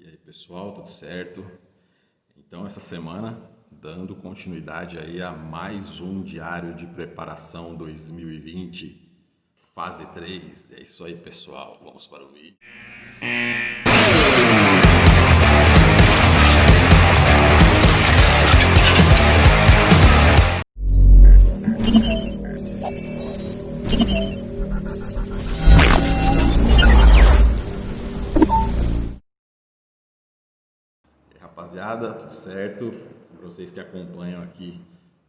E aí, pessoal, tudo certo? Então, essa semana, dando continuidade aí a mais um diário de preparação 2020, fase 3. É isso aí, pessoal. Vamos para o vídeo. E aí, rapaziada, tudo certo? Para vocês que acompanham aqui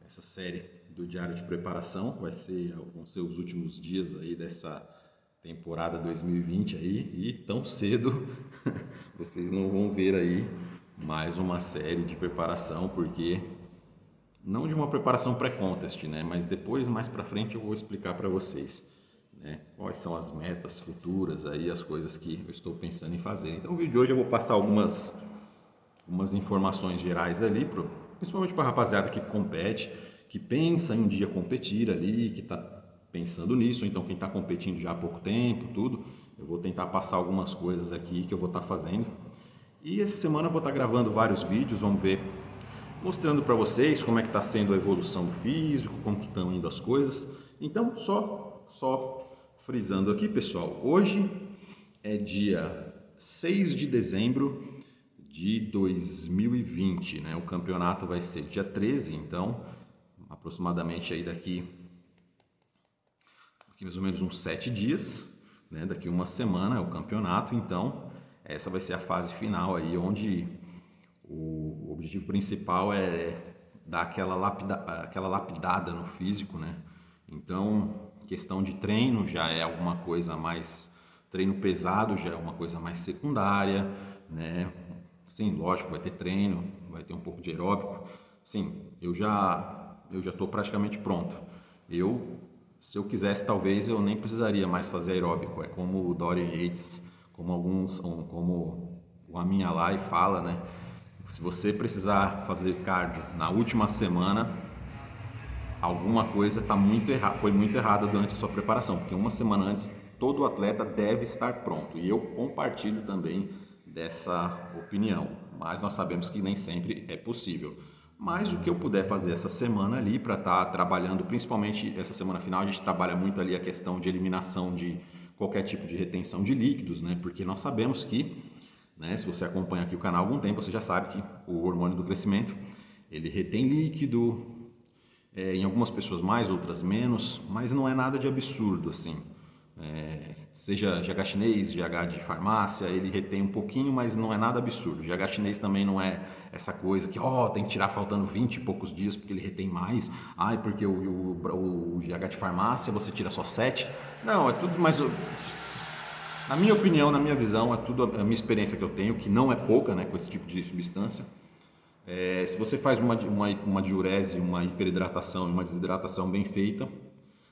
essa série do diário de preparação, vão ser os últimos dias aí dessa temporada 2020 aí, e tão cedo vocês não vão ver aí mais uma série de preparação, porque não de uma preparação pré-contest, né? Mas depois, mais para frente, eu vou explicar para vocês, né? Quais são as metas futuras aí, as coisas que eu estou pensando em fazer. Então, no vídeo de hoje eu vou passar umas informações gerais ali, principalmente para a rapaziada que compete, que pensa em um dia competir ali, que está pensando nisso, então quem está competindo já há pouco tempo, tudo. Eu vou tentar passar algumas coisas aqui que eu vou estar fazendo. E essa semana eu vou estar gravando vários vídeos, vamos ver, mostrando para vocês como é que está sendo a evolução do físico, como que estão indo as coisas. Então, só frisando aqui, pessoal, hoje é dia 6 de dezembro de 2020, né? O campeonato vai ser dia 13, então, aproximadamente aí daqui mais ou menos uns 7 dias, né? Daqui uma semana é o campeonato, então essa vai ser a fase final aí, onde o objetivo principal é dar aquela lapidada no físico, né? Então, questão de treino já é alguma coisa mais... Treino pesado já é uma coisa mais secundária, né? Sim, lógico, vai ter treino, vai ter um pouco de aeróbico. Sim, eu já estou praticamente pronto. Se eu quisesse, talvez eu nem precisaria mais fazer aeróbico. É como o Dorian Yates, como o Amin Alai fala, né? Se você precisar fazer cardio na última semana, alguma coisa foi muito errada durante a sua preparação, porque uma semana antes todo atleta deve estar pronto. E eu compartilho também dessa opinião, mas nós sabemos que nem sempre é possível. Mas o que eu puder fazer essa semana ali para estar trabalhando, principalmente essa semana final, a gente trabalha muito ali a questão de eliminação de qualquer tipo de retenção de líquidos, né? Porque nós sabemos que, né, se você acompanha aqui o canal há algum tempo, você já sabe que o hormônio do crescimento, ele retém líquido, em algumas pessoas mais, outras menos, mas não é nada de absurdo assim. Seja GH chinês, GH de farmácia, ele retém um pouquinho, mas não é nada absurdo. GH chinês também não é essa coisa que tem que tirar faltando 20 e poucos dias porque ele retém mais. Porque o GH de farmácia você tira só 7. Não, é tudo mais... Na minha opinião, na minha visão, é tudo a minha experiência que eu tenho, que não é pouca, né, com esse tipo de substância. Se você faz uma diurese, uma hiperidratação, uma desidratação bem feita,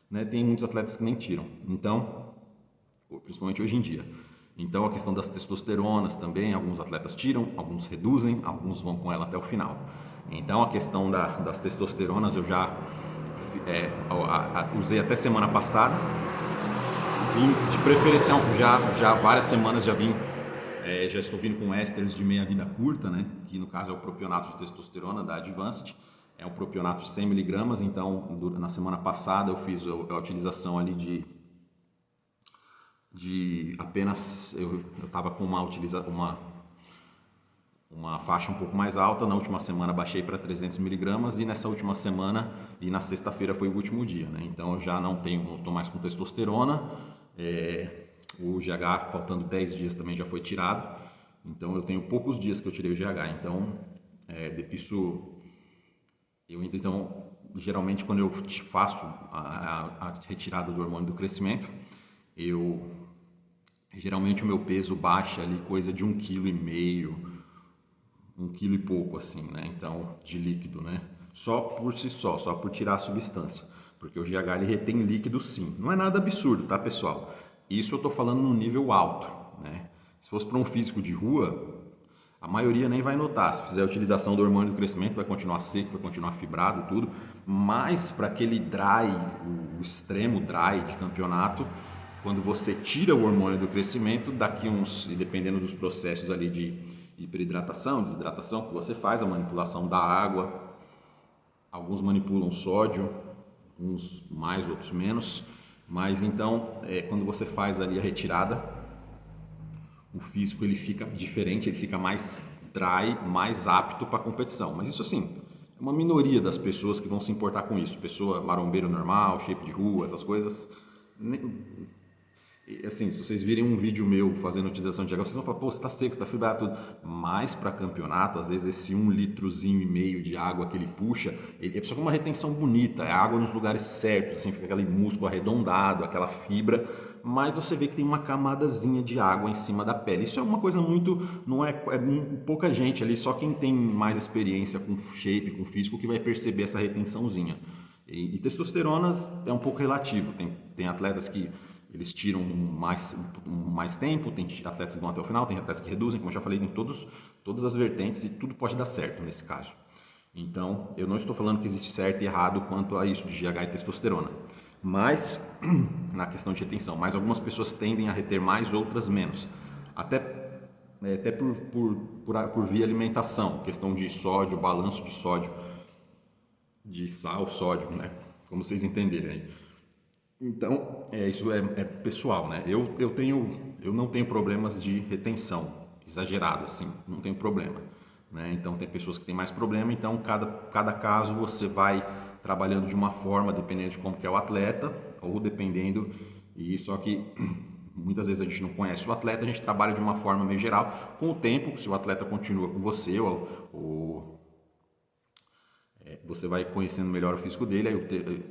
né, tem muitos atletas que nem tiram. Então, principalmente hoje em dia. Então, a questão das testosteronas também, alguns atletas tiram, alguns reduzem, alguns vão com ela até o final. Então, a questão das testosteronas eu já usei até semana passada. Vim de preferência, já várias semanas já estou vindo com ésteres de meia-vida curta, né? Que no caso é o propionato de testosterona da Advanced. É um propionato de 100 mg, então na semana passada eu fiz a utilização ali de apenas... Eu estava com uma faixa um pouco mais alta, na última semana baixei para 300 mg e nessa última semana, e na sexta-feira foi o último dia, né? Então eu já não estou mais com testosterona, o GH faltando 10 dias também já foi tirado, então eu tenho poucos dias que eu tirei o GH, então então geralmente quando eu faço a retirada do hormônio do crescimento, geralmente o meu peso baixa ali coisa de 1,5 kg, 1 kg e pouco assim, né? Então, de líquido, né? Só por si só por tirar a substância. Porque o GH ele retém líquido sim. Não é nada absurdo, tá, pessoal? Isso eu tô falando no nível alto, né? Se fosse para um físico de rua, a maioria nem vai notar. Se fizer a utilização do hormônio do crescimento, vai continuar seco, vai continuar fibrado, tudo. Mas para aquele dry, o extremo dry de campeonato, quando você tira o hormônio do crescimento, daqui dependendo dos processos ali de hiperidratação, desidratação, que você faz a manipulação da água. Alguns manipulam sódio, uns mais, outros menos, mas então quando você faz ali a retirada, o físico ele fica diferente, ele fica mais dry, mais apto para a competição. Mas isso assim, é uma minoria das pessoas que vão se importar com isso. Pessoa marombeiro normal, shape de rua, essas coisas. Assim, se vocês virem um vídeo meu fazendo utilização de água, vocês vão falar, pô, você tá seco, você tá fibrado, tudo. Mas para campeonato, às vezes esse 1,5 litros de água que ele puxa, ele é só com uma retenção bonita, é água nos lugares certos, assim, fica aquele músculo arredondado, aquela fibra, mas você vê que tem uma camadazinha de água em cima da pele. Isso é uma coisa muito, não é pouca gente ali, só quem tem mais experiência com shape, com físico, que vai perceber essa retençãozinha. E testosteronas é um pouco relativo, tem atletas que eles tiram mais tempo, tem atletas que vão até o final, tem atletas que reduzem, como eu já falei, tem todas as vertentes e tudo pode dar certo nesse caso. Então, eu não estou falando que existe certo e errado quanto a isso de GH e testosterona, mas na questão de retenção, mas algumas pessoas tendem a reter mais, outras menos, até por via alimentação, questão de sódio, balanço de sódio, de sal, sódio, né? Como vocês entenderem aí. Então, isso é pessoal, né? Eu não tenho problemas de retenção, exagerado assim, não tenho problema, né? Então, tem pessoas que têm mais problema, então cada caso você vai trabalhando de uma forma, dependendo de como que é o atleta, ou dependendo, e só que muitas vezes a gente não conhece o atleta, a gente trabalha de uma forma meio geral, com o tempo, se o atleta continua com você, você vai conhecendo melhor o físico dele,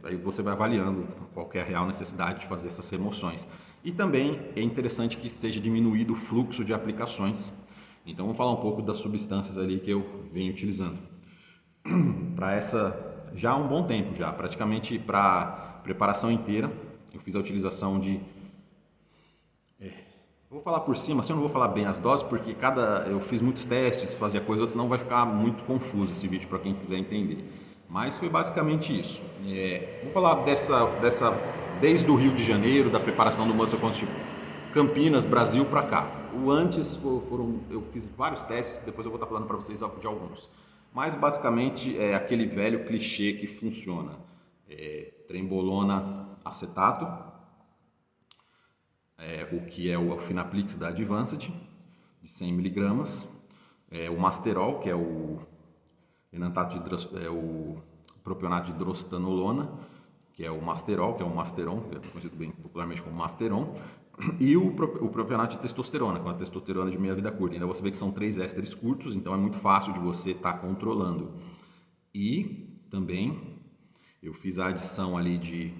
aí você vai avaliando qual é a real necessidade de fazer essas remoções. E também é interessante que seja diminuído o fluxo de aplicações. Então vamos falar um pouco das substâncias ali que eu venho utilizando. Para já há um bom tempo, já praticamente para preparação inteira, eu fiz a utilização de... Vou falar por cima, assim eu não vou falar bem as doses, porque eu fiz muitos testes, fazia coisas, senão vai ficar muito confuso esse vídeo para quem quiser entender. Mas foi basicamente isso. Vou falar desde o Rio de Janeiro, da preparação do Muscle Constitute, Campinas, Brasil para cá. O antes eu fiz vários testes, que depois eu vou estar falando para vocês de alguns. Mas basicamente é aquele velho clichê que funciona. Trembolona acetato, o que é o Finaplix da Advanced, de 100 mg, o Masterol, que é o o propionato de hidrostanolona, que é o Masterol, que é o Masteron, que é conhecido bem popularmente como Masteron, e o propionato de testosterona, com a testosterona de meia vida curta. Então você vê que são 3 ésteres curtos, então é muito fácil de você estar controlando. E também eu fiz a adição ali de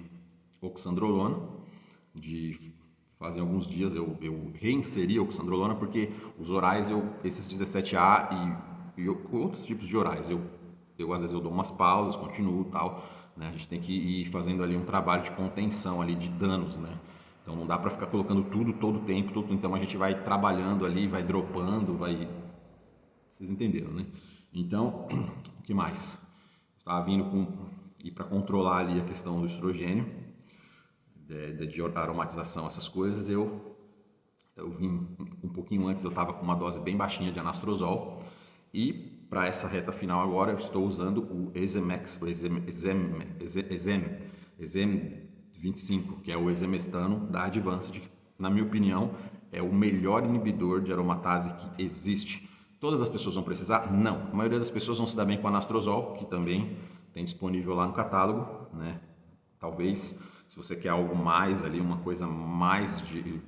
oxandrolona, fazem alguns dias eu reinseri a oxandrolona, porque os orais, esses 17A e outros tipos de orais, às vezes eu dou umas pausas, continuo e tal, né? A gente tem que ir fazendo ali um trabalho de contenção ali de danos, né? Então não dá para ficar colocando tudo todo o tempo, então a gente vai trabalhando ali, vai dropando, vocês entenderam, né? Então, o que mais? Estava vindo e para controlar ali a questão do estrogênio, de aromatização, essas coisas, eu vim um pouquinho antes, eu estava com uma dose bem baixinha de anastrozol, e para essa reta final agora eu estou usando o Exem 25, que é o exemestano da Advanced, que, na minha opinião, é o melhor inibidor de aromatase que existe. Todas as pessoas vão precisar? Não. A maioria das pessoas vão se dar bem com anastrozol, que também tem disponível lá no catálogo, né? Talvez, se você quer algo mais ali, uma coisa mais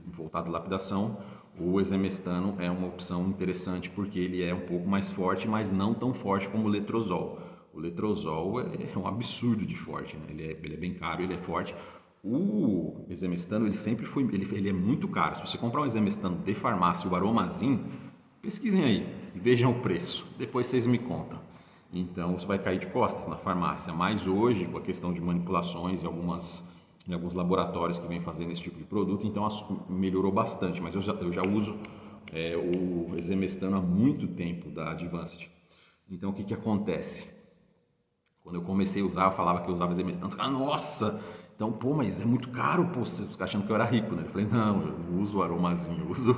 voltada à lapidação, o exemestano é uma opção interessante, porque ele é um pouco mais forte, mas não tão forte como o letrozol. O letrozol é um absurdo de forte, né? Ele é bem caro, ele é forte. O exemestano, ele é muito caro. Se você comprar um exemestano de farmácia, o Aromazin, pesquisem aí, vejam o preço, depois vocês me contam. Então você vai cair de costas na farmácia, mas hoje, com a questão de manipulações em alguns laboratórios que vêm fazendo esse tipo de produto, então melhorou bastante, mas eu já uso o exemestano há muito tempo da Advanced. Então o que acontece? Quando eu comecei a usar, eu falava que eu usava exemestano, nossa, Então, pô, mas é muito caro, pô, você fica achando que eu era rico, né? Eu falei, não, eu não uso aromazinho, eu uso.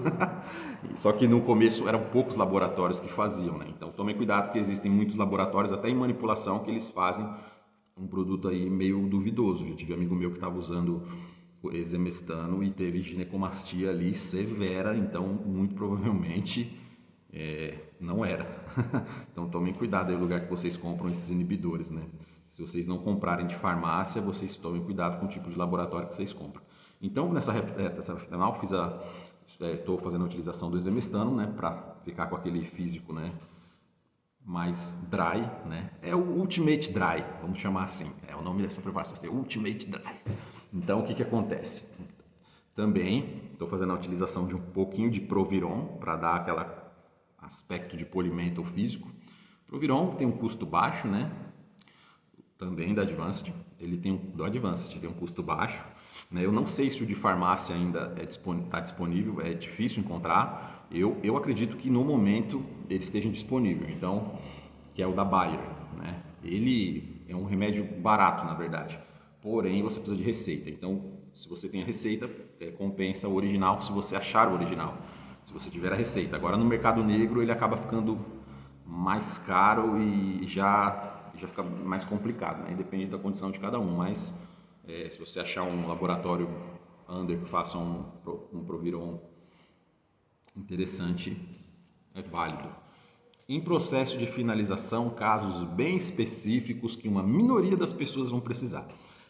Só que no começo eram poucos laboratórios que faziam, né? Então tomem cuidado, porque existem muitos laboratórios, até em manipulação, que eles fazem um produto aí meio duvidoso. Já tive um amigo meu que estava usando o exemestano e teve ginecomastia ali severa, então muito provavelmente não era. Então tomem cuidado aí no lugar que vocês compram esses inibidores, né? Se vocês não comprarem de farmácia, vocês tomem cuidado com o tipo de laboratório que vocês compram. Então, nessa reta final, estou fazendo a utilização do exemestano, né, para ficar com aquele físico, né, mais dry, né? É o Ultimate Dry, vamos chamar assim. É o nome dessa preparação, é Ultimate Dry. Então, o que acontece? Também estou fazendo a utilização de um pouquinho de Proviron para dar aquele aspecto de polimento físico. Proviron tem um custo baixo, né? Também da Advanced, do Advanced tem um custo baixo, né? Eu não sei se o de farmácia ainda está disponível, é difícil encontrar. Eu acredito que no momento ele esteja disponível, então, que é o da Bayer, né? Ele é um remédio barato, na verdade, porém você precisa de receita. Então, se você tem a receita, compensa o original se você achar o original, se você tiver a receita. Agora no mercado negro ele acaba ficando mais caro e já fica mais complicado, né? Depende da condição de cada um, mas se você achar um laboratório under que faça um Proviron interessante, é válido. Em processo de finalização, casos bem específicos que uma minoria das pessoas vão precisar.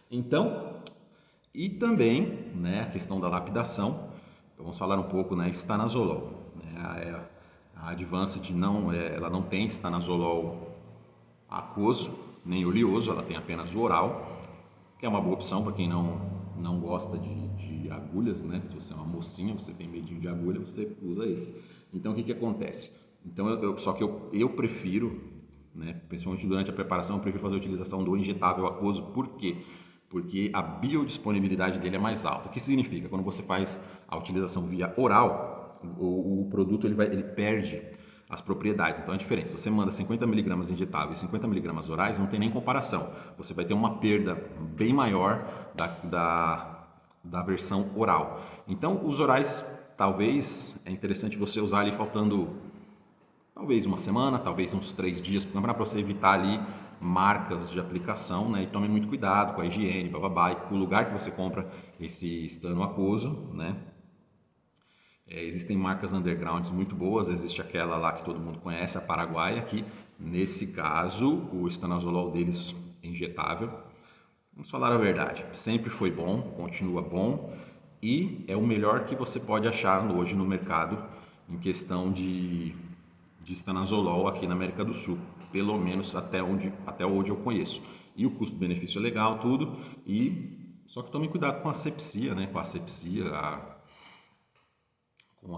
Então, e também, né, a questão da lapidação, vamos falar um pouco, né, estanazolol. Né, a Advanced ela não tem estanazolol aquoso, nem oleoso, ela tem apenas o oral, que é uma boa opção para quem não gosta de agulhas, né? Se você é uma mocinha, você tem medinho de agulha, você usa esse. Então, o que acontece? Então, só que eu prefiro, né, principalmente durante a preparação, eu prefiro fazer a utilização do injetável aquoso. Por quê? Porque a biodisponibilidade dele é mais alta. O que significa? Quando você faz a utilização via oral, o produto ele perde as propriedades. Então, a diferença, se você manda 50 mg injetável e 50 mg orais, não tem nem comparação. Você vai ter uma perda bem maior da versão oral. Então, os orais, talvez, é interessante você usar ali faltando talvez uma semana, talvez uns 3 dias, para você evitar ali marcas de aplicação, né? E tome muito cuidado com a higiene, bababá, e com o lugar que você compra esse estano aquoso, né? Existem marcas undergrounds muito boas, existe aquela lá que todo mundo conhece, a Paraguaia, que nesse caso o estanazolol deles é injetável. Vamos falar a verdade, sempre foi bom, continua bom e é o melhor que você pode achar hoje no mercado em questão de estanazolol aqui na América do Sul, pelo menos até onde eu conheço. E o custo-benefício é legal, tudo, e só que tome cuidado com a asepsia, né? Com a asepsia, com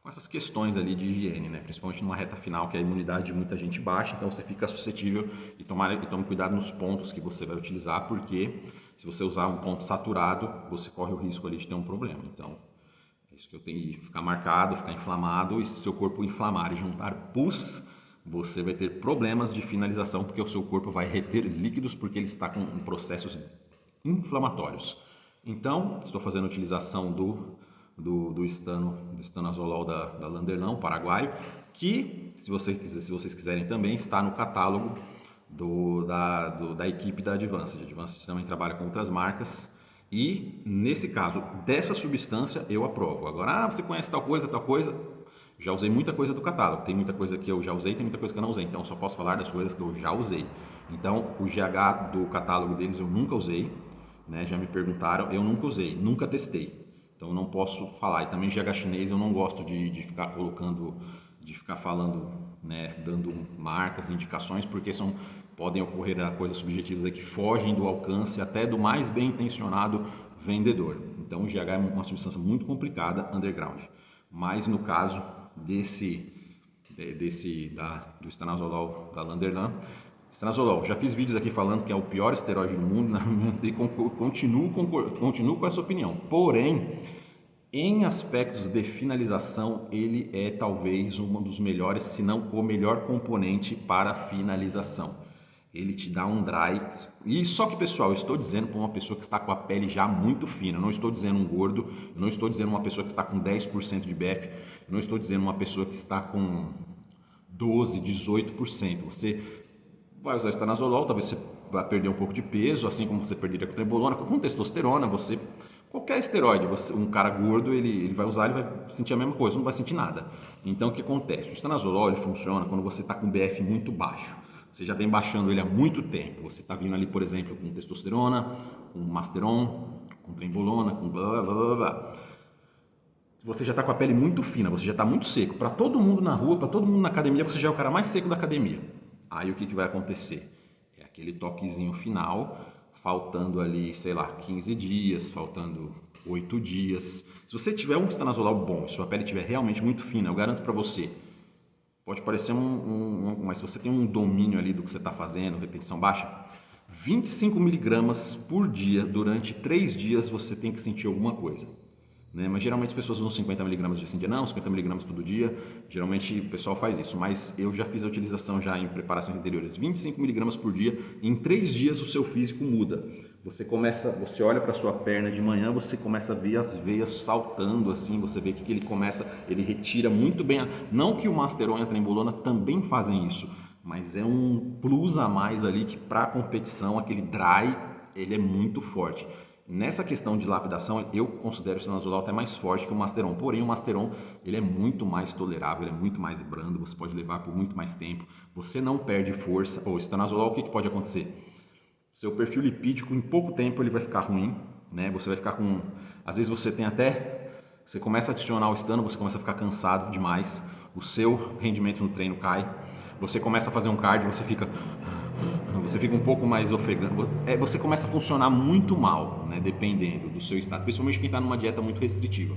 essas questões ali de higiene, né? Principalmente numa reta final que a imunidade de muita gente baixa, então você fica suscetível e tome cuidado nos pontos que você vai utilizar, porque se você usar um ponto saturado, você corre o risco ali de ter um problema. Então, é isso que eu tenho que ficar marcado, ficar inflamado, e se seu corpo inflamar e juntar pus, você vai ter problemas de finalização, porque o seu corpo vai reter líquidos, porque ele está com processos inflamatórios. Então, estou fazendo a utilização do estanazolol da Landerlan, paraguaio, que, se vocês quiserem também, está no catálogo da equipe da Advanced. A Advanced também trabalha com outras marcas e, nesse caso, dessa substância eu aprovo. Agora, você conhece tal coisa, já usei muita coisa do catálogo, tem muita coisa que eu já usei, tem muita coisa que eu não usei, então eu só posso falar das coisas que eu já usei. Então, o GH do catálogo deles eu nunca usei, né? Já me perguntaram, eu nunca usei, nunca testei. Então eu não posso falar. E também GH chinês eu não gosto de ficar colocando, de ficar falando, né, dando marcas, indicações, porque podem ocorrer coisas subjetivas aí que fogem do alcance até do mais bem intencionado vendedor. Então o GH é uma substância muito complicada, underground. Mas no caso do estanazolol da Landerlan, estanazolol, já fiz vídeos aqui falando que é o pior esteroide do mundo, e continuo com essa opinião. Porém, em aspectos de finalização, ele é talvez um dos melhores, se não o melhor componente para finalização. ele te dá um dry. E só que, pessoal, eu estou dizendo para uma pessoa que está com a pele já muito fina, eu não estou dizendo um gordo, eu não estou dizendo uma pessoa que está com 10% de BF, eu não estou dizendo uma pessoa que está com 12, 18%. Você vai usar estanazolol, talvez você vai perder um pouco de peso, assim como você perderia com trembolona, com testosterona, qualquer esteroide, um cara gordo, ele vai usar, ele vai sentir a mesma coisa, não vai sentir nada. Então, o que acontece? O estanazolol, ele funciona quando você está com BF muito baixo. Você já vem baixando ele há muito tempo. Você está vindo ali, por exemplo, com testosterona, com masteron, com trembolona, com blá, blá, blá, blá. Você já está com a pele muito fina, você já está muito seco. Para todo mundo na rua, para todo mundo na academia, você já é o cara mais seco da academia. Aí o que vai acontecer? É aquele toquezinho final, faltando ali, sei lá, 15 dias, faltando 8 dias. Se você tiver um estanazolol bom, se sua pele estiver realmente muito fina, eu garanto para você, pode parecer mas se você tem um domínio ali do que você está fazendo, retenção baixa, 25 miligramas por dia, durante 3 dias, você tem que sentir alguma coisa. Né? Mas geralmente as pessoas usam 50 miligramas de dia, não, 50 miligramas todo dia, geralmente o pessoal faz isso, mas eu já fiz a utilização já em preparações anteriores, 25 miligramas por dia, em 3 dias o seu físico muda. Você olha para a sua perna de manhã, você começa a ver as veias saltando assim, você vê que ele retira muito bem, não que o Masteron e a Trembolona também fazem isso, mas é um plus a mais ali que para a competição, aquele dry, ele é muito forte. Nessa questão de lapidação, eu considero o estanazolol até mais forte que o Masteron. Porém, o Masteron ele é muito mais tolerável, ele é muito mais brando, você pode levar por muito mais tempo. Você não perde força. O estanazolol, o que pode acontecer? Seu perfil lipídico, em pouco tempo, ele vai ficar ruim. Né? Você vai ficar com... Às vezes você começa a adicionar o estano, você começa a ficar cansado demais. O seu rendimento no treino cai. Você começa a fazer um cardio, você fica um pouco mais ofegante, você começa a funcionar muito mal, né, dependendo do seu estado, principalmente quem está numa dieta muito restritiva.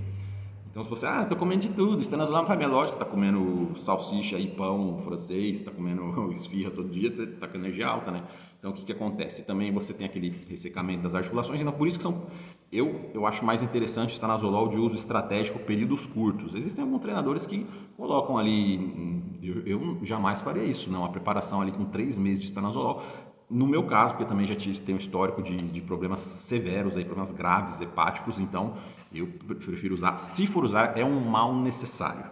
Então, se você, tô comendo de tudo, estanazolol não faz minha lógica, tá comendo salsicha e pão francês, tá comendo esfirra todo dia, você tá com energia alta, né? Então, o que acontece? Também você tem aquele ressecamento das articulações, então por isso que eu acho mais interessante o estanazolol de uso estratégico períodos curtos. Existem alguns treinadores que colocam ali, eu jamais faria isso, não, a preparação ali com 3 meses de estanazolol. No meu caso, porque também já tenho um histórico de problemas severos, aí, problemas graves, hepáticos, então eu prefiro usar, se for usar, é um mal necessário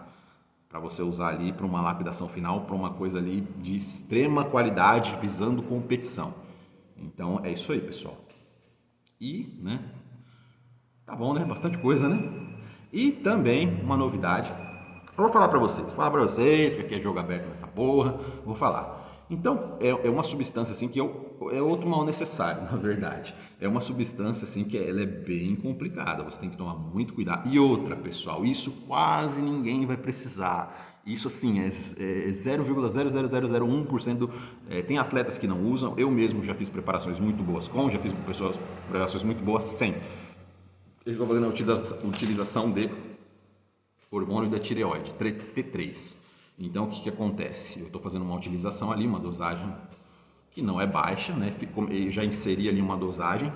para você usar ali para uma lapidação final, para uma coisa ali de extrema qualidade, visando competição. Então é isso aí, pessoal. E, né, tá bom, né? Bastante coisa, né? E também uma novidade. Eu vou falar para vocês, porque é jogo aberto nessa porra, vou falar. Então, é uma substância assim que é outro mal necessário, na verdade. É uma substância assim que ela é bem complicada, você tem que tomar muito cuidado. E outra, pessoal, isso quase ninguém vai precisar. Isso assim, é 0,00001%. Tem atletas que não usam, eu mesmo já fiz preparações muito boas já fiz preparações muito boas sem. Eles vão fazendo a utilização de hormônio da tireoide, T3. Então, o que acontece? Eu estou fazendo uma utilização ali, uma dosagem que não é baixa, né? Eu já inseri ali uma dosagem,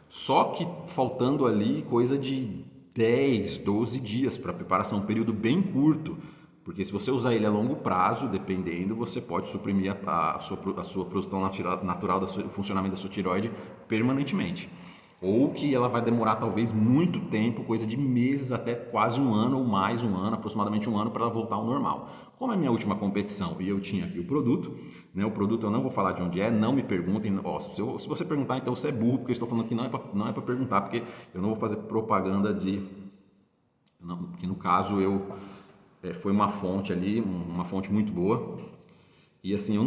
só que faltando ali coisa de 10, 12 dias para preparação, um período bem curto, porque se você usar ele a longo prazo, dependendo, você pode suprimir a sua produção natural do funcionamento da sua tireoide permanentemente. Ou que ela vai demorar talvez muito tempo, coisa de meses até quase um ano ou mais um ano, aproximadamente um ano para ela voltar ao normal. Como é a minha última competição e eu tinha aqui o produto, né? O produto eu não vou falar de onde é, não me perguntem. Se você perguntar, então você é burro, porque eu estou falando que não é para perguntar, porque eu não vou fazer propaganda porque no caso foi uma fonte ali, uma fonte muito boa. E assim,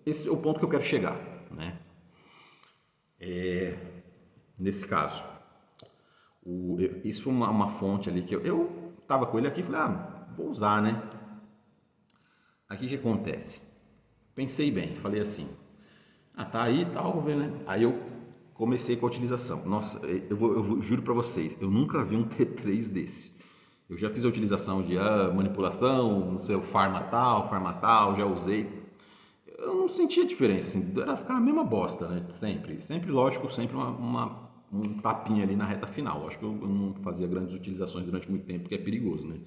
esse é o ponto que eu quero chegar, né? Nesse caso, isso foi uma fonte ali que eu tava com ele aqui e falei, vou usar, né? Aqui o que acontece? Pensei bem, falei assim, tá aí e tal, vou ver, né? Aí eu comecei com a utilização. Nossa, eu juro pra vocês, eu nunca vi um T3 desse. Eu já fiz a utilização de manipulação, no seu farma tal, já usei. Eu não sentia diferença, assim, era ficar a mesma bosta, né? Sempre lógico, sempre um tapinha ali na reta final. Lógico que eu não fazia grandes utilizações durante muito tempo, porque é perigoso, né?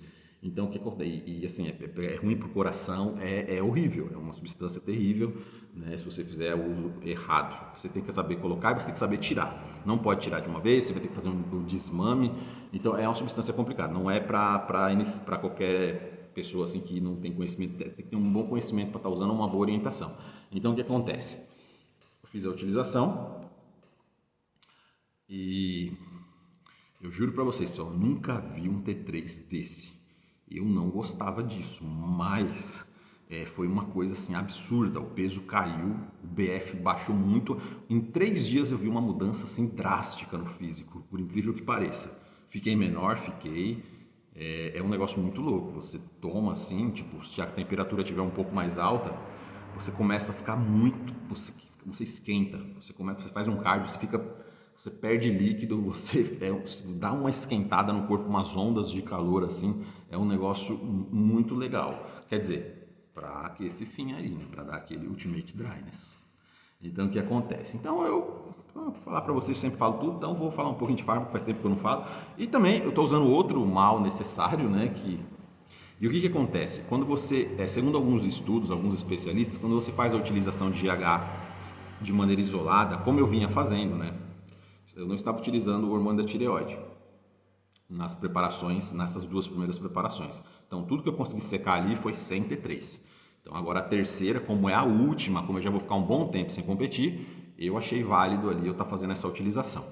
Então, o que acontece? E assim, é ruim para o coração, é horrível, é uma substância terrível, né? Se você fizer o uso errado. Você tem que saber colocar e você tem que saber tirar. Não pode tirar de uma vez, você vai ter que fazer um desmame. Então, é uma substância complicada. Não é para qualquer pessoa assim que não tem conhecimento, tem que ter um bom conhecimento para estar usando uma boa orientação. Então, o que acontece? Eu fiz a utilização e eu juro para vocês, pessoal, eu nunca vi um T3 desse. Eu não gostava disso, mas foi uma coisa assim absurda. O peso caiu, o BF baixou muito. Em 3 dias eu vi uma mudança assim drástica no físico, por incrível que pareça. Fiquei menor, fiquei. É um negócio muito louco. Você toma assim, tipo, se a temperatura estiver um pouco mais alta, você começa a ficar muito. Você esquenta. Você faz um cardio, você perde líquido, você dá uma esquentada no corpo, umas ondas de calor assim, é um negócio muito legal. Quer dizer, para esse fim aí, né? Para dar aquele ultimate dryness. Então, o que acontece? Então, vou falar para vocês, sempre falo tudo, então vou falar um pouquinho de fármaco, faz tempo que eu não falo. E também, eu estou usando outro mal necessário, né, E o que acontece? Quando você, segundo alguns estudos, alguns especialistas, quando você faz a utilização de GH de maneira isolada, como eu vinha fazendo, né? Eu não estava utilizando o hormônio da tireoide nas preparações, nessas 2 primeiras preparações. Então, tudo que eu consegui secar ali foi sem T3. Então, agora a terceira, como é a última, como eu já vou ficar um bom tempo sem competir, eu achei válido ali eu estar fazendo essa utilização.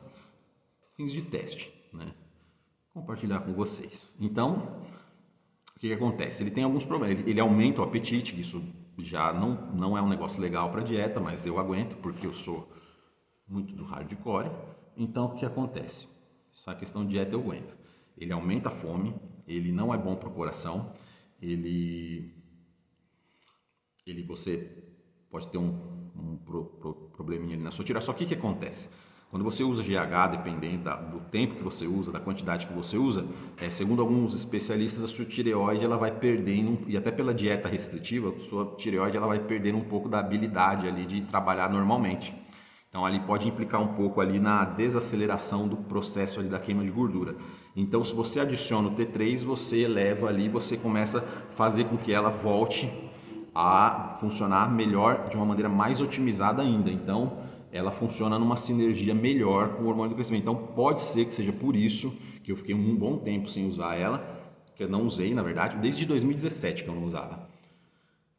Fins de teste, né? Compartilhar com vocês. Então, o que acontece? Ele tem alguns problemas. Ele aumenta o apetite, isso já não é um negócio legal para dieta, mas eu aguento porque eu sou muito do hardcore. Então, o que acontece? Essa questão de dieta eu aguento. Ele aumenta a fome, ele não é bom para o coração, você pode ter um probleminha ali na sua tireoide. Só que o que acontece? Quando você usa GH, dependendo do tempo que você usa, da quantidade que você usa, segundo alguns especialistas, a sua tireoide ela vai perdendo, e até pela dieta restritiva, a sua tireoide ela vai perdendo um pouco da habilidade ali de trabalhar normalmente. Então, ali pode implicar um pouco ali na desaceleração do processo ali da queima de gordura. Então, se você adiciona o T3, você eleva ali, você começa a fazer com que ela volte a funcionar melhor, de uma maneira mais otimizada ainda. Então, ela funciona numa sinergia melhor com o hormônio do crescimento. Então, pode ser que seja por isso que eu fiquei um bom tempo sem usar ela, que eu não usei, na verdade, desde 2017 que eu não usava.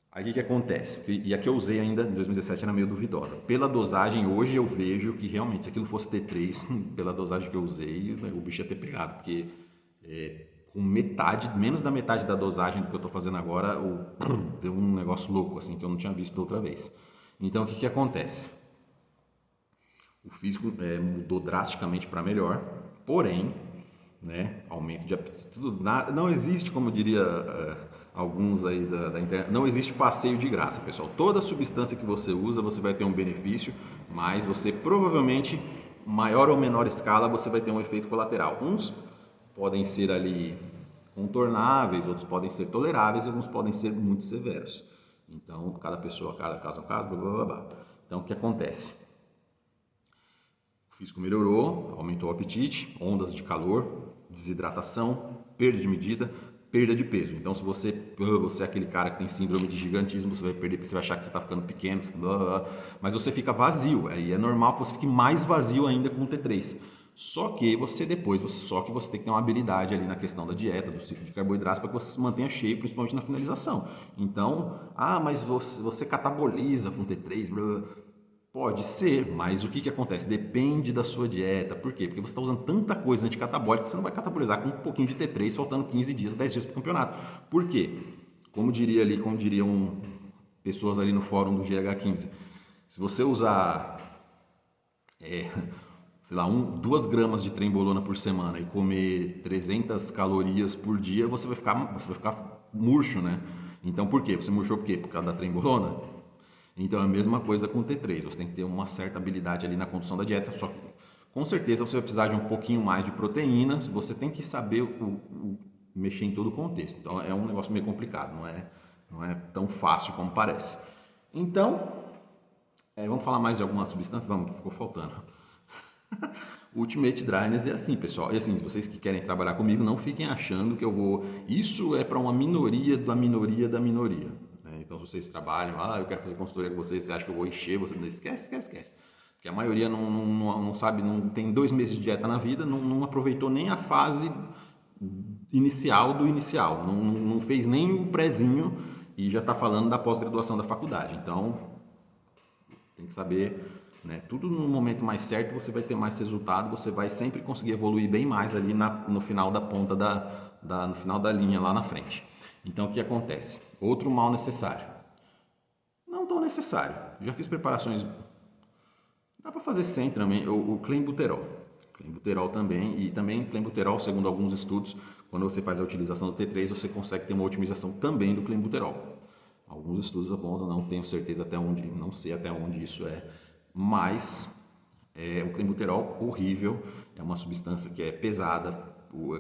Aí o que acontece? E a que eu usei ainda em 2017 era meio duvidosa. Pela dosagem, hoje eu vejo que realmente, se aquilo fosse T3, pela dosagem que eu usei, o bicho ia ter pegado, porque com metade, menos da metade da dosagem do que eu estou fazendo agora, deu um negócio louco, assim, que eu não tinha visto da outra vez. Então, o que acontece? O físico mudou drasticamente para melhor, porém, né, aumento de apetite, não existe, como diria alguns aí da internet, não existe passeio de graça, pessoal. Toda substância que você usa, você vai ter um benefício, mas você provavelmente, maior ou menor escala, você vai ter um efeito colateral. Uns podem ser ali contornáveis, outros podem ser toleráveis e alguns podem ser muito severos. Então, cada pessoa, cada caso é um caso, blá, blá, blá, blá. Então, o que acontece? O físico melhorou, aumentou o apetite, ondas de calor, desidratação, perda de medida, perda de peso. Então, se você é aquele cara que tem síndrome de gigantismo, você vai perder, você vai achar que você está ficando pequeno, blá, blá, blá, mas você fica vazio. Aí é normal que você fique mais vazio ainda com o T3. Só que você tem que ter uma habilidade ali na questão da dieta, do ciclo de carboidratos, para que você se mantenha cheio, principalmente na finalização. Então, mas você cataboliza com T3, blá. Pode ser, mas o que acontece? Depende da sua dieta. Por quê? Porque você está usando tanta coisa anticatabólica que você não vai catabolizar com um pouquinho de T3, faltando 15 dias, 10 dias para o campeonato. Por quê? Como diriam pessoas ali no fórum do GH15, se você usar, sei lá, 2 gramas de trembolona por semana e comer 300 calorias por dia, você vai ficar murcho, né? Então, por quê? Você murchou por quê? Por causa da trembolona? Então é a mesma coisa com o T3, você tem que ter uma certa habilidade ali na condução da dieta, só que com certeza você vai precisar de um pouquinho mais de proteínas, você tem que saber mexer em todo o contexto. Então é um negócio meio complicado, não é tão fácil como parece. Então, vamos falar mais de alguma substância? Vamos, que ficou faltando. O Ultimate Dryness é assim, pessoal. E assim, se vocês que querem trabalhar comigo, não fiquem achando que eu vou... Isso é para uma minoria da minoria da minoria. Né? Então, se vocês trabalham, eu quero fazer consultoria com vocês, você acha que eu vou encher, você não esquece, esquece, esquece. Porque a maioria não sabe, não tem 2 meses de dieta na vida, não aproveitou nem a fase inicial do inicial, não fez nem o prézinho e já está falando da pós-graduação da faculdade. Então, tem que saber, né? Tudo no momento mais certo você vai ter mais resultado, você vai sempre conseguir evoluir bem mais ali no final da ponta no final da linha lá na frente. Então, o que acontece? Outro mal necessário. Não tão necessário. Já fiz preparações. Dá para fazer sem também o clenbuterol. Clenbuterol também, e também clenbuterol, segundo alguns estudos, quando você faz a utilização do T3, você consegue ter uma otimização também do clenbuterol. Alguns estudos apontam, não tenho certeza até onde, não sei até onde isso é, mas o clenbuterol horrível, é uma substância que é pesada,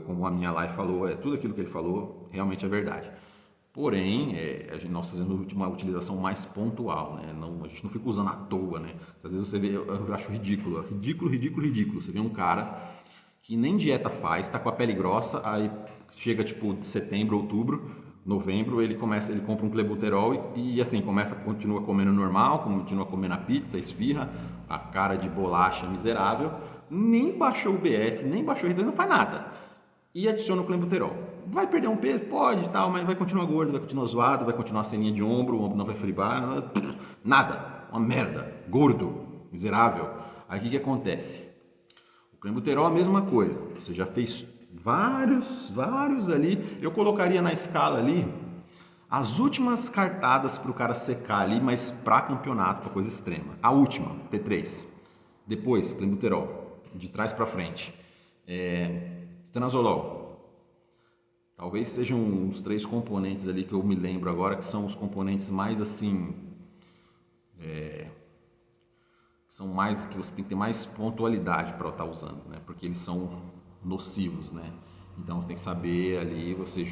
como a minha live falou, tudo aquilo que ele falou realmente é verdade. Porém, nós fazemos uma utilização mais pontual, né? A gente não fica usando à toa, né? Às vezes você vê, eu acho ridículo. Você vê um cara que nem dieta faz, está com a pele grossa, aí chega tipo de setembro, outubro, novembro, ele compra um clenbuterol e assim, continua comendo normal, continua comendo a pizza, a esfirra, a cara de bolacha miserável, nem baixou o BF, nem baixou o RT, não faz nada. E adiciona o clenbuterol. Vai perder um peso? Pode e tal, mas vai continuar gordo, vai continuar zoado, vai continuar a ceninha de ombro, o ombro não vai fribar, nada. Uma merda. Gordo, miserável. Aí o que acontece? O clenbuterol é a mesma coisa. Você já fez vários ali. Eu colocaria na escala ali as últimas cartadas para o cara secar ali, mas para campeonato, para coisa extrema. A última, T3. Depois, clenbuterol. De trás para frente. Estanozolol. Talvez sejam uns 3 componentes ali que eu me lembro agora, que são os componentes mais assim... são mais que você tem que ter mais pontualidade para estar usando, né? Porque eles são nocivos, né? Então você tem que saber ali, você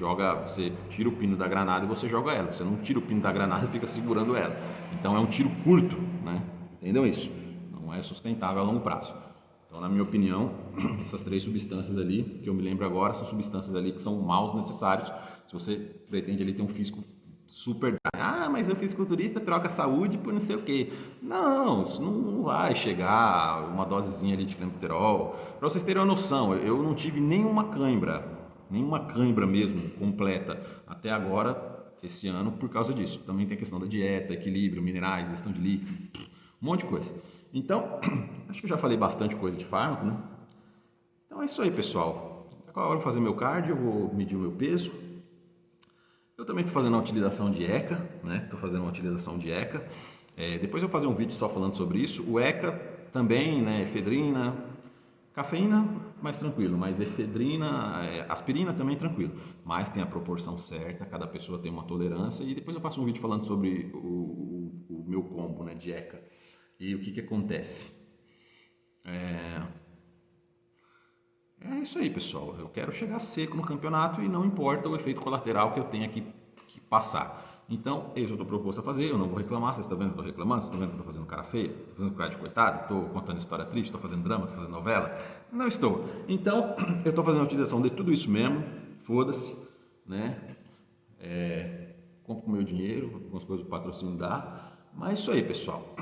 tira o pino da granada e você joga ela. Você não tira o pino da granada e fica segurando ela. Então é um tiro curto, né? Entendeu isso? Não é sustentável a longo prazo. Então, na minha opinião, essas 3 substâncias ali, que eu me lembro agora, são substâncias ali que são maus necessários se você pretende ali ter um físico super... mas o fisiculturista troca saúde por não sei o quê. Não, isso não vai chegar uma dosezinha ali de clenbuterol. Para vocês terem uma noção, eu não tive nenhuma cãibra mesmo, completa, até agora, esse ano, por causa disso. Também tem a questão da dieta, equilíbrio, minerais, gestão de líquido, um monte de coisa. Então, acho que eu já falei bastante coisa de fármaco, né? Então é isso aí, pessoal. Agora eu vou fazer meu cardio, eu vou medir o meu peso. Eu também estou fazendo uma utilização de ECA, né? Estou fazendo uma utilização de ECA. Depois eu vou fazer um vídeo só falando sobre isso. O ECA também, né? Efedrina, cafeína, mais tranquilo. Mas efedrina, aspirina também tranquilo. Mas tem a proporção certa, cada pessoa tem uma tolerância. E depois eu faço um vídeo falando sobre o meu combo, né? De ECA. E o que acontece? É isso aí, pessoal. Eu quero chegar seco no campeonato e não importa o efeito colateral que eu tenha que passar. Então, é isso que eu estou proposto a fazer. Eu não vou reclamar. Vocês estão vendo que eu estou reclamando? Vocês estão vendo que eu estou fazendo cara feia? Estou fazendo cara de coitado? Estou contando história triste? Estou fazendo drama? Estou fazendo novela? Não estou. Então, eu estou fazendo a utilização de tudo isso mesmo. Foda-se, né? Compro com o meu dinheiro, algumas coisas o patrocínio dá. Mas é isso aí, pessoal.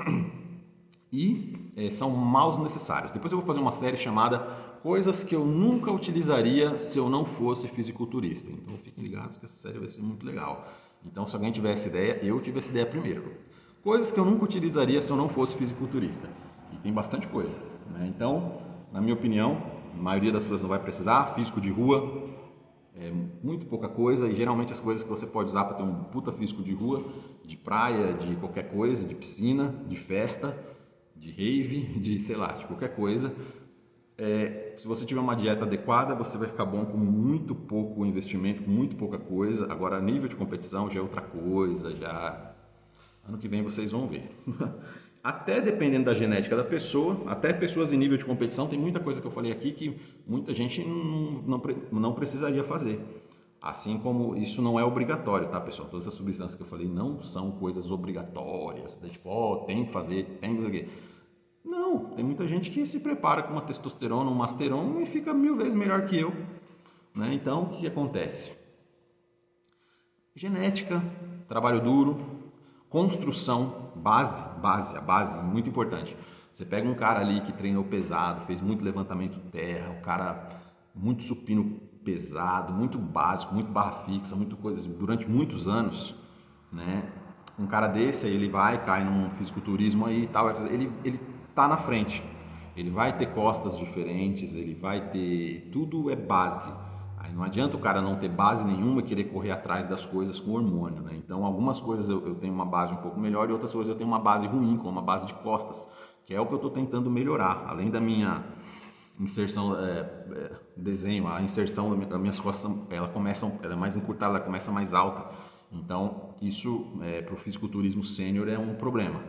E são maus necessários. Depois eu vou fazer uma série chamada Coisas que eu nunca utilizaria se eu não fosse fisiculturista. Então fiquem ligados que essa série vai ser muito legal. Então se alguém tiver essa ideia, eu tive essa ideia primeiro. Coisas que eu nunca utilizaria se eu não fosse fisiculturista. E tem bastante coisa, né? Então, na minha opinião, a maioria das pessoas não vai precisar. Físico de rua é muito pouca coisa. E geralmente as coisas que você pode usar para ter um puta físico de rua, de praia, de qualquer coisa, de piscina, de festa, de rave, de sei lá, de qualquer coisa. Se você tiver uma dieta adequada, você vai ficar bom com muito pouco investimento, com muito pouca coisa. Agora, nível de competição já é outra coisa, já... Ano que vem vocês vão ver. Até dependendo da genética da pessoa, até pessoas em nível de competição, tem muita coisa que eu falei aqui que muita gente não precisaria fazer. Assim como isso não é obrigatório, tá, pessoal? Todas as substâncias que eu falei não são coisas obrigatórias, né? Tipo, tem que fazer, tem que fazer. Não, tem muita gente que se prepara com uma testosterona, um masteron e fica 1000 vezes melhor que eu, né? Então, o que acontece? Genética, trabalho duro, construção, a base, muito importante. Você pega um cara ali que treinou pesado, fez muito levantamento terra, o cara muito supino pesado, muito básico, muito barra fixa, muito coisa durante muitos anos, né? Um cara desse aí ele vai, cai num fisiculturismo aí e tal, ele tá na frente. Ele vai ter costas diferentes, ele vai ter, tudo é base. Aí não adianta o cara não ter base nenhuma e querer correr atrás das coisas com hormônio, né? Então, algumas coisas eu tenho uma base um pouco melhor e outras coisas eu tenho uma base ruim, como uma base de costas, que é o que eu estou tentando melhorar. Além da minha inserção, desenho, a inserção das minhas costas, ela é mais encurtada, ela começa mais alta. Então, isso para o fisiculturismo sênior é um problema.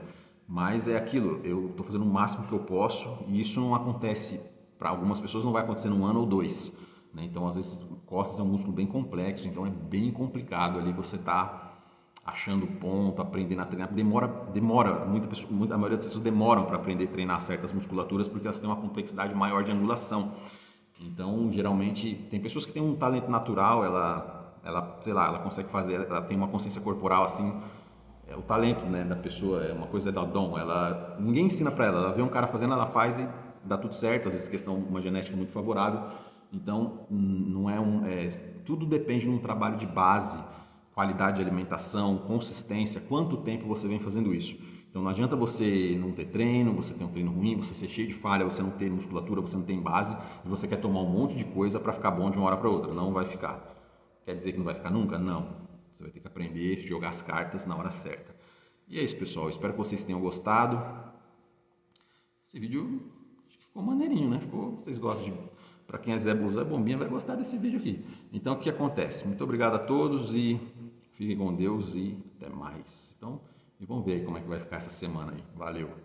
Mas é aquilo, eu estou fazendo o máximo que eu posso e isso não acontece, para algumas pessoas não vai acontecer num ano ou dois, né? Então, às vezes, costas é um músculo bem complexo, então é bem complicado ali você tá achando ponto, aprendendo a treinar. Demora, a maioria das pessoas demoram para aprender a treinar certas musculaturas porque elas têm uma complexidade maior de angulação. Então, geralmente, tem pessoas que têm um talento natural, sei lá, ela consegue fazer, ela tem uma consciência corporal assim, o talento, né, da pessoa, é uma coisa da dom, ninguém ensina para ela vê um cara fazendo, ela faz e dá tudo certo, às vezes questão, uma genética muito favorável, então não tudo depende de um trabalho de base, qualidade de alimentação, consistência, quanto tempo você vem fazendo isso. Então não adianta você não ter treino, você ter um treino ruim, você ser cheio de falha, você não ter musculatura, você não tem base e você quer tomar um monte de coisa para ficar bom de uma hora para outra, não vai ficar. Quer dizer que não vai ficar nunca? Não. Você vai ter que aprender a jogar as cartas na hora certa. E é isso, pessoal. Espero que vocês tenham gostado. Esse vídeo acho que ficou maneirinho, né? Vocês gostam de... Para quem é Zé Bombinha vai gostar desse vídeo aqui. Então, o que acontece? Muito obrigado a todos e fiquem com Deus e até mais. Então, e vamos ver aí como é que vai ficar essa semana aí. Valeu!